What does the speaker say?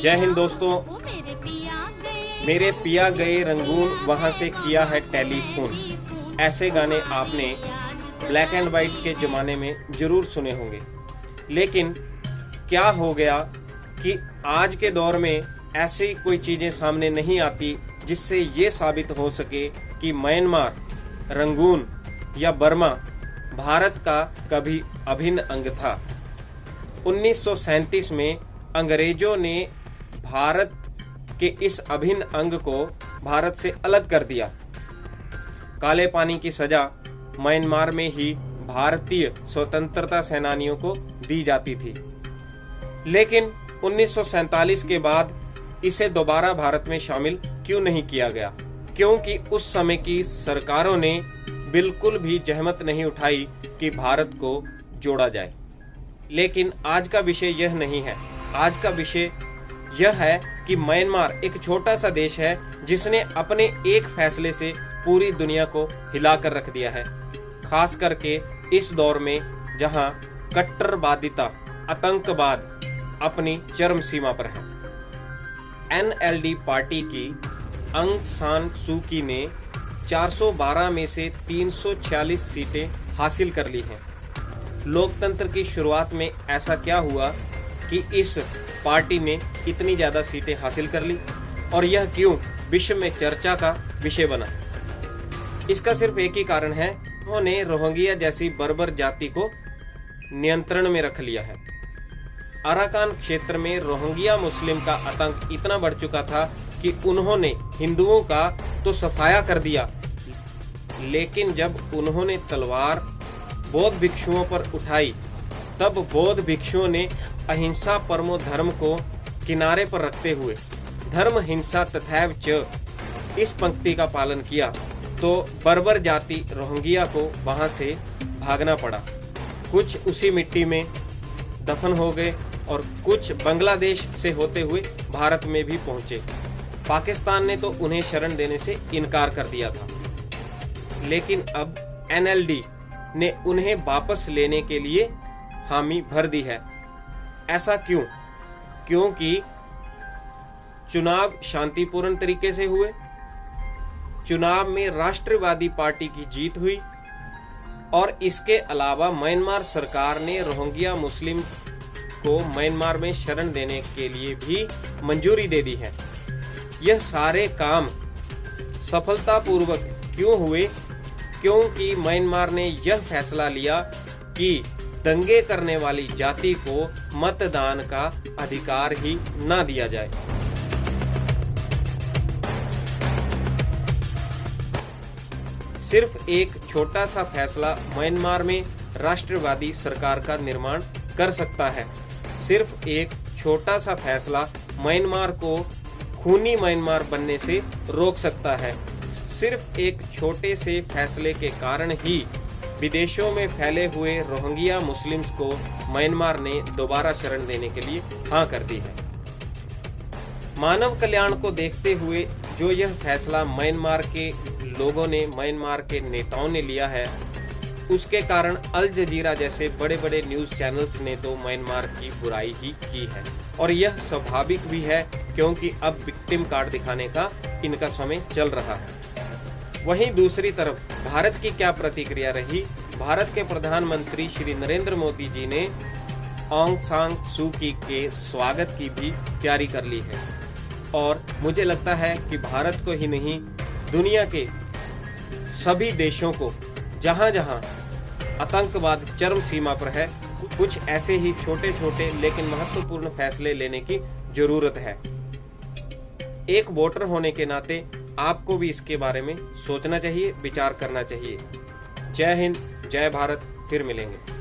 जय हिंद दोस्तों। मेरे पिया गए रंगून, वहां से किया है टेलीफोन। ऐसे गाने आपने ब्लैक एंड वाइट के जमाने में जरूर सुने होंगे, लेकिन क्या हो गया कि आज के दौर में ऐसी कोई चीजें सामने नहीं आती जिससे ये साबित हो सके कि म्यांमार, रंगून या बर्मा भारत का कभी अभिन्न अंग था। 1937 में अंग्रेजों ने भारत के इस अभिन्न अंग को भारत से अलग कर दिया। काले पानी की सजा म्यांमार में ही भारतीय स्वतंत्रता सेनानियों को दी जाती थी, लेकिन 1947 के बाद इसे दोबारा भारत में शामिल क्यों नहीं किया गया? क्योंकि उस समय की सरकारों ने बिल्कुल भी जहमत नहीं उठाई कि भारत को जोड़ा जाए। लेकिन आज का विषय यह नहीं है। आज का विषय यह है कि म्यांमार एक छोटा सा देश है जिसने अपने एक फैसले से पूरी दुनिया को हिलाकर रख दिया है, खास करके इस दौर में जहां कट्टरवादिता, आतंकवाद अपनी चरम सीमा पर है। एनएलडी पार्टी की अंग सान सू की ने 412 में से 346 सीटें हासिल कर ली हैं। लोकतंत्र की शुरुआत में ऐसा क्या हुआ कि इस पार्टी ने इतनी ज्यादा सीटें हासिल कर ली, और यह क्यों विश्व में चर्चा का विषय बना? इसका सिर्फ एक ही कारण है, उन्होंने रोहिंग्या जैसी बर्बर जाति को नियंत्रण में रख लिया है। अराकान क्षेत्र में रोहिंग्या मुस्लिम का आतंक इतना बढ़ चुका था कि उन्होंने हिंदुओं का तो सफाया कर दिया, लेकिन जब उन्होंने तलवार बौद्ध भिक्षुओं पर उठाई, तब बौद्ध भिक्षुओं ने अहिंसा परमो धर्म को किनारे पर रखते हुए धर्म हिंसा तथैव च इस पंक्ति का पालन किया, तो बर्बर जाति रोहिंग्या को वहां से भागना पड़ा। कुछ उसी मिट्टी में दफन हो गए और कुछ बांग्लादेश से होते हुए भारत में भी पहुंचे। पाकिस्तान ने तो उन्हें शरण देने से इनकार कर दिया था, लेकिन अब एनएलडी ने उन्हें वापस लेने के लिए हामी भर दी है। ऐसा क्यों? क्योंकि चुनाव शांतिपूर्ण तरीके से हुए, चुनाव में राष्ट्रवादी पार्टी की जीत हुई, और इसके अलावा म्यांमार सरकार ने रोहिंग्या मुस्लिम को म्यांमार में शरण देने के लिए भी मंजूरी दे दी है। यह सारे काम सफलतापूर्वक क्यों हुए? क्योंकि म्यांमार ने यह फैसला लिया कि दंगे करने वाली जाति को मतदान का अधिकार ही न दिया जाए। सिर्फ एक छोटा सा फैसला म्यांमार में राष्ट्रवादी सरकार का निर्माण कर सकता है। सिर्फ एक छोटा सा फैसला म्यांमार को खूनी म्यांमार बनने से रोक सकता है। सिर्फ एक छोटे से फैसले के कारण ही विदेशों में फैले हुए रोहिंग्या मुस्लिम्स को म्यांमार ने दोबारा शरण देने के लिए हाँ कर दी है। मानव कल्याण को देखते हुए जो यह फैसला म्यांमार के लोगों ने, म्यांमार के नेताओं ने लिया है, उसके कारण अल जजीरा जैसे बड़े बड़े न्यूज चैनल्स ने तो म्यांमार की बुराई ही की है, और यह स्वाभाविक भी है क्योंकि अब विक्टिम कार्ड दिखाने का इनका समय चल रहा है। वहीं दूसरी तरफ भारत की क्या प्रतिक्रिया रही? भारत के प्रधानमंत्री श्री नरेंद्र मोदी जी ने आंग सान सू की के स्वागत की भी तैयारी कर ली है, और मुझे लगता है कि भारत को ही नहीं, दुनिया के सभी देशों को जहां जहां आतंकवाद चरम सीमा पर है, कुछ ऐसे ही छोटे छोटे लेकिन महत्वपूर्ण फैसले लेने की जरूरत है। एक वोटर होने के नाते आपको भी इसके बारे में सोचना चाहिए, विचार करना चाहिए। जय हिंद, जय भारत, फिर मिलेंगे।